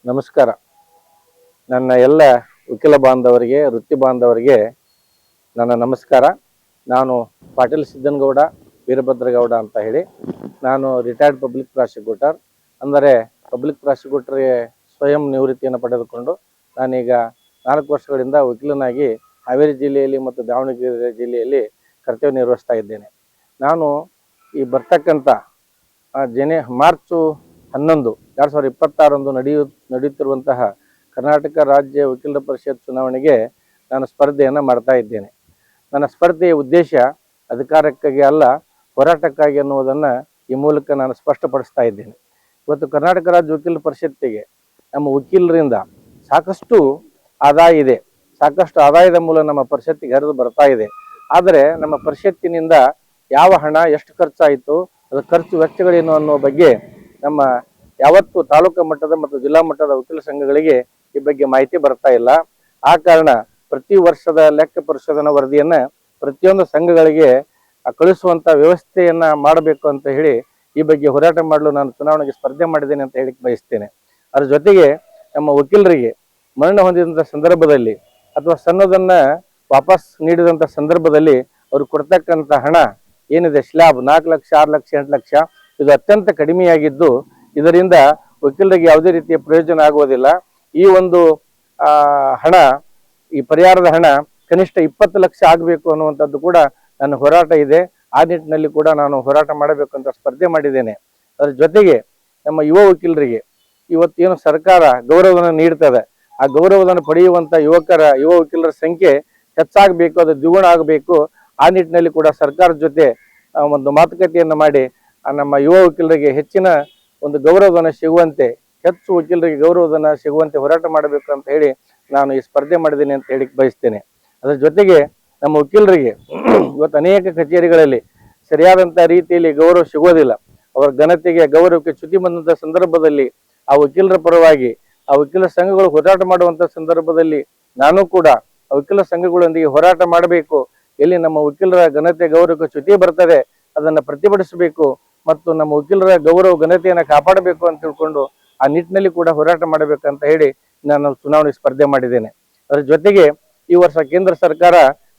ನಮಸ್ಕಾರ. ನನ್ನ ಎಲ್ಲ ವಕೀಲ ಬಾಂಧವರಿಗೆ, ವೃತ್ತಿ ಬಾಂಧವರಿಗೆ ನನ್ನ ನಮಸ್ಕಾರ. ನಾನು ಪಾಟೀಲ್ ಸಿದ್ದನಗೌಡ ವೀರಭದ್ರಗೌಡ ಅಂತ ಹೇಳಿ, ನಾನು ರಿಟೈರ್ಡ್ ಪಬ್ಲಿಕ್ ಪ್ರಾಸಿಕ್ಯೂಟರ್. ಅಂದರೆ ಪಬ್ಲಿಕ್ ಪ್ರಾಸಿಕ್ಯೂಟರ್ಗೆ ಸ್ವಯಂ ನಿವೃತ್ತಿಯನ್ನು ಪಡೆದುಕೊಂಡು ನಾನೀಗ 4 ವರ್ಷಗಳಿಂದ ವಕೀಲನಾಗಿ ಹಾವೇರಿ ಜಿಲ್ಲೆಯಲ್ಲಿ ಮತ್ತು ದಾವಣಗೆರೆ ಜಿಲ್ಲೆಯಲ್ಲಿ ಕರ್ತವ್ಯ ನಿರ್ವಹಿಸ್ತಾ ಇದ್ದೇನೆ. ನಾನು ಈ ಬರ್ತಕ್ಕಂಥ ಮಾರ್ಚ್ 11, 2026 ನಡೆಯುತ್ತಿರುವಂತಹ ಕರ್ನಾಟಕ ರಾಜ್ಯ ವಕೀಲರ ಪರಿಷತ್ ಚುನಾವಣೆಗೆ ನಾನು ಸ್ಪರ್ಧೆಯನ್ನು ಮಾಡ್ತಾ ಇದ್ದೇನೆ. ನನ್ನ ಸ್ಪರ್ಧೆಯ ಉದ್ದೇಶ ಅಧಿಕಾರಕ್ಕಾಗಿ ಅಲ್ಲ, ಹೋರಾಟಕ್ಕಾಗಿ ಅನ್ನುವುದನ್ನು ಈ ಮೂಲಕ ನಾನು ಸ್ಪಷ್ಟಪಡಿಸ್ತಾ ಇದ್ದೇನೆ. ಇವತ್ತು ಕರ್ನಾಟಕ ರಾಜ್ಯ ವಕೀಲರ ಪರಿಷತ್ತಿಗೆ ನಮ್ಮ ವಕೀಲರಿಂದ ಸಾಕಷ್ಟು ಆದಾಯ ಇದೆ. ಸಾಕಷ್ಟು ಆದಾಯದ ಮೂಲ ನಮ್ಮ ಪರಿಷತ್ತಿಗೆ ಹರಿದು ಬರ್ತಾ ಇದೆ. ಆದರೆ ನಮ್ಮ ಪರಿಷತ್ತಿನಿಂದ ಯಾವ ಹಣ ಎಷ್ಟು ಖರ್ಚಾಯಿತು, ಅದು ಖರ್ಚು ವೆಚ್ಚಗಳೇನು ಅನ್ನೋ ಬಗ್ಗೆ ನಮ್ಮ ಯಾವತ್ತು ತಾಲೂಕು ಮಟ್ಟದ ಮತ್ತು ಜಿಲ್ಲಾ ಮಟ್ಟದ ವಕೀಲ ಸಂಘಗಳಿಗೆ ಈ ಬಗ್ಗೆ ಮಾಹಿತಿ ಬರ್ತಾ ಇಲ್ಲ. ಆ ಕಾರಣ ಪ್ರತಿ ವರ್ಷದ ಲೆಕ್ಕ ಪರಿಶೋಧನಾ ವರದಿಯನ್ನು ಪ್ರತಿಯೊಂದು ಸಂಘಗಳಿಗೆ ಕಳಿಸುವಂಥ ವ್ಯವಸ್ಥೆಯನ್ನು ಮಾಡಬೇಕು ಅಂತ ಹೇಳಿ ಈ ಬಗ್ಗೆ ಹೋರಾಟ ಮಾಡಲು ನಾನು ಚುನಾವಣೆಗೆ ಸ್ಪರ್ಧೆ ಮಾಡಿದ್ದೇನೆ ಅಂತ ಹೇಳಿಕ್ಕೆ ಬಯಸ್ತೇನೆ. ಅದರ ಜೊತೆಗೆ ನಮ್ಮ ವಕೀಲರಿಗೆ ಮರಣ ಹೊಂದಿದಂಥ ಸಂದರ್ಭದಲ್ಲಿ ಅಥವಾ ಸಣ್ಣದನ್ನು ವಾಪಸ್ ನೀಡಿದಂಥ ಸಂದರ್ಭದಲ್ಲಿ ಅವರು ಕೊಡ್ತಕ್ಕಂಥ ಹಣ ಏನಿದೆ, ಸ್ಲ್ಯಾಬ್ 4 ಲಕ್ಷ, 6 ಲಕ್ಷ, 8 ಲಕ್ಷ, ಇದು ಅತ್ಯಂತ ಕಡಿಮೆಯಾಗಿದ್ದು ಇದರಿಂದ ವಕೀಲರಿಗೆ ಯಾವುದೇ ರೀತಿಯ ಪ್ರಯೋಜನ ಆಗುವುದಿಲ್ಲ. ಈ ಒಂದು ಹಣ, ಈ ಪರಿಹಾರದ ಹಣ ಕನಿಷ್ಠ 20 ಲಕ್ಷ ಆಗಬೇಕು ಅನ್ನುವಂಥದ್ದು ಕೂಡ ನನ್ನ ಹೋರಾಟ ಇದೆ. ಆ ನಿಟ್ಟಿನಲ್ಲಿ ಕೂಡ ನಾನು ಹೋರಾಟ ಮಾಡಬೇಕು ಅಂತ ಸ್ಪರ್ಧೆ ಮಾಡಿದ್ದೇನೆ. ಅದರ ಜೊತೆಗೆ ನಮ್ಮ ಯುವ ವಕೀಲರಿಗೆ ಇವತ್ತೇನು ಸರ್ಕಾರ ಗೌರವವನ್ನು ನೀಡ್ತದೆ, ಆ ಗೌರವವನ್ನು ಪಡೆಯುವಂಥ ಯುವ ವಕೀಲರ ಸಂಖ್ಯೆ ಹೆಚ್ಚಾಗಬೇಕು, ಅದು ದ್ವಿಗುಣ ಆಗಬೇಕು. ಆ ನಿಟ್ಟಿನಲ್ಲಿ ಕೂಡ ಸರ್ಕಾರದ ಜೊತೆ ಒಂದು ಮಾತುಕತೆಯನ್ನು ಮಾಡಿ ನಮ್ಮ ಯುವ ವಕೀಲರಿಗೆ ಹೆಚ್ಚಿನ ಒಂದು ಗೌರವಧನ ಸಿಗುವಂತೆ, ಹೆಚ್ಚು ವಕೀಲರಿಗೆ ಗೌರವಧನ ಸಿಗುವಂತೆ ಹೋರಾಟ ಮಾಡಬೇಕು ಅಂತ ಹೇಳಿ ನಾನು ಈ ಸ್ಪರ್ಧೆ ಮಾಡಿದ್ದೇನೆ ಅಂತ ಹೇಳಿ ಬಯಸ್ತೇನೆ. ಅದರ ಜೊತೆಗೆ ನಮ್ಮ ವಕೀಲರಿಗೆ ಇವತ್ತು ಅನೇಕ ಕಚೇರಿಗಳಲ್ಲಿ ಸರಿಯಾದಂಥ ರೀತಿಯಲ್ಲಿ ಗೌರವ ಸಿಗೋದಿಲ್ಲ. ಅವರ ಘನತೆಗೆ, ಗೌರವಕ್ಕೆ ಚ್ಯುತಿ ಬಂದಂಥ ಸಂದರ್ಭದಲ್ಲಿ ಆ ವಕೀಲರ ಪರವಾಗಿ ಆ ವಕೀಲ ಸಂಘಗಳು ಹೋರಾಟ ಮಾಡುವಂಥ ಸಂದರ್ಭದಲ್ಲಿ ನಾನು ಕೂಡ ಆ ವಕೀಲ ಸಂಘಗಳೊಂದಿಗೆ ಹೋರಾಟ ಮಾಡಬೇಕು. ಎಲ್ಲಿ ನಮ್ಮ ವಕೀಲರ ಘನತೆ, ಗೌರವಕ್ಕೆ ಚ್ಯುತಿ ಬರ್ತದೆ ಅದನ್ನು ಪ್ರತಿಭಟಿಸಬೇಕು ಮತ್ತು ನಮ್ಮ ವಕೀಲರ ಗೌರವ ಘನತೆಯನ್ನು ಕಾಪಾಡಬೇಕು ಅಂತ ತಿಳ್ಕೊಂಡು ಆ ನಿಟ್ಟಿನಲ್ಲಿ ಕೂಡ ಹೋರಾಟ ಮಾಡಬೇಕಂತ ಹೇಳಿ ನಾನು ಚುನಾವಣೆ ಸ್ಪರ್ಧೆ ಮಾಡಿದ್ದೇನೆ. ಅದರ ಜೊತೆಗೆ ಈ ವರ್ಷ ಕೇಂದ್ರ ಸರ್ಕಾರ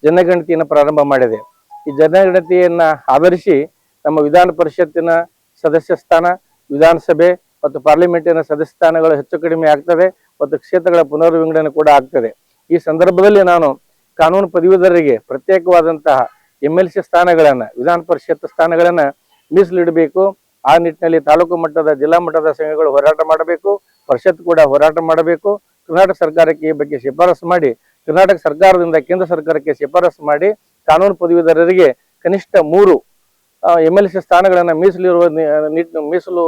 ಜನಗಣತಿಯನ್ನು ಪ್ರಾರಂಭ ಮಾಡಿದೆ. ಈ ಜನಗಣತಿಯನ್ನು ಆಧರಿಸಿ ನಮ್ಮ ವಿಧಾನ ಪರಿಷತ್ತಿನ ಸದಸ್ಯ ಸ್ಥಾನ, ವಿಧಾನಸಭೆ ಮತ್ತು ಪಾರ್ಲಿಮೆಂಟಿನ ಸದಸ್ಯ ಸ್ಥಾನಗಳು ಹೆಚ್ಚು ಕಡಿಮೆ ಆಗ್ತದೆ ಮತ್ತು ಕ್ಷೇತ್ರಗಳ ಪುನರ್ವಿಂಗಡಣೆ ಕೂಡ ಆಗ್ತದೆ. ಈ ಸಂದರ್ಭದಲ್ಲಿ ನಾನು ಕಾನೂನು ಪದವೀಧರರಿಗೆ ಪ್ರತ್ಯೇಕವಾದಂತಹ MLC ಸ್ಥಾನಗಳನ್ನು, ವಿಧಾನ ಪರಿಷತ್ ಸ್ಥಾನಗಳನ್ನು ಮೀಸಲಿಡಬೇಕು. ಆ ನಿಟ್ಟಿನಲ್ಲಿ ತಾಲೂಕು ಮಟ್ಟದ, ಜಿಲ್ಲಾ ಮಟ್ಟದ ಸಂಘಗಳು ಹೋರಾಟ ಮಾಡಬೇಕು, ಪರಿಷತ್ ಕೂಡ ಹೋರಾಟ ಮಾಡಬೇಕು. ಕರ್ನಾಟಕ ಸರ್ಕಾರಕ್ಕೆ ಈ ಬಗ್ಗೆ ಶಿಫಾರಸು ಮಾಡಿ, ಕರ್ನಾಟಕ ಸರ್ಕಾರದಿಂದ ಕೇಂದ್ರ ಸರ್ಕಾರಕ್ಕೆ ಶಿಫಾರಸು ಮಾಡಿ ಕಾನೂನು ಪದವೀಧರರಿಗೆ ಕನಿಷ್ಠ 3 MLC ಸ್ಥಾನಗಳನ್ನು ಮೀಸಲು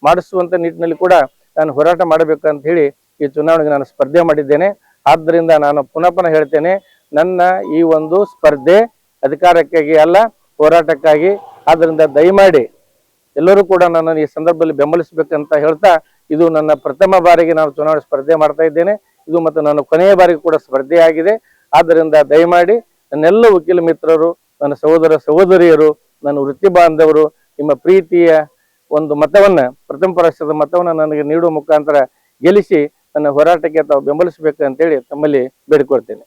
ಮಾಡಿಸುವಂತ ನಿಟ್ಟಿನಲ್ಲಿ ಕೂಡ ನಾನು ಹೋರಾಟ ಮಾಡಬೇಕಂತ ಹೇಳಿ ಈ ಚುನಾವಣೆಗೆ ನಾನು ಸ್ಪರ್ಧೆ ಮಾಡಿದ್ದೇನೆ. ಆದ್ದರಿಂದ ನಾನು ಪುನಃ ಹೇಳ್ತೇನೆ, ನನ್ನ ಈ ಒಂದು ಸ್ಪರ್ಧೆ ಅಧಿಕಾರಕ್ಕಾಗಿ ಅಲ್ಲ, ಹೋರಾಟಕ್ಕಾಗಿ. ಆದ್ದರಿಂದ ದಯಮಾಡಿ ಎಲ್ಲರೂ ಕೂಡ ನನ್ನನ್ನು ಈ ಸಂದರ್ಭದಲ್ಲಿ ಬೆಂಬಲಿಸಬೇಕಂತ ಹೇಳ್ತಾ, ಇದು ನನ್ನ ಪ್ರಥಮ ಬಾರಿಗೆ ನಾನು ಚುನಾವಣೆ ಸ್ಪರ್ಧೆ ಮಾಡ್ತಾ ಇದ್ದೇನೆ. ಇದು ಮತ್ತು ನನ್ನ ಕೊನೆಯ ಬಾರಿಗೆ ಕೂಡ ಸ್ಪರ್ಧೆ ಆಗಿದೆ. ಆದ್ದರಿಂದ ದಯಮಾಡಿ ನನ್ನೆಲ್ಲ ವಕೀಲ ಮಿತ್ರರು, ನನ್ನ ಸಹೋದರ ಸಹೋದರಿಯರು, ನನ್ನ ವೃತ್ತಿ ಬಾಂಧವರು ನಿಮ್ಮ ಪ್ರೀತಿಯ ಒಂದು ಮತವನ್ನು, ಪ್ರಥಮ ಪಕ್ಷದ ಮತವನ್ನು ನನಗೆ ನೀಡುವ ಮುಖಾಂತರ ಗೆಲ್ಲಿಸಿ ನನ್ನ ಹೋರಾಟಕ್ಕೆ ತಾವು ಬೆಂಬಲಿಸಬೇಕು ಅಂತೇಳಿ ತಮ್ಮಲ್ಲಿ ಬೇಡಿಕೊಳ್ತೇನೆ.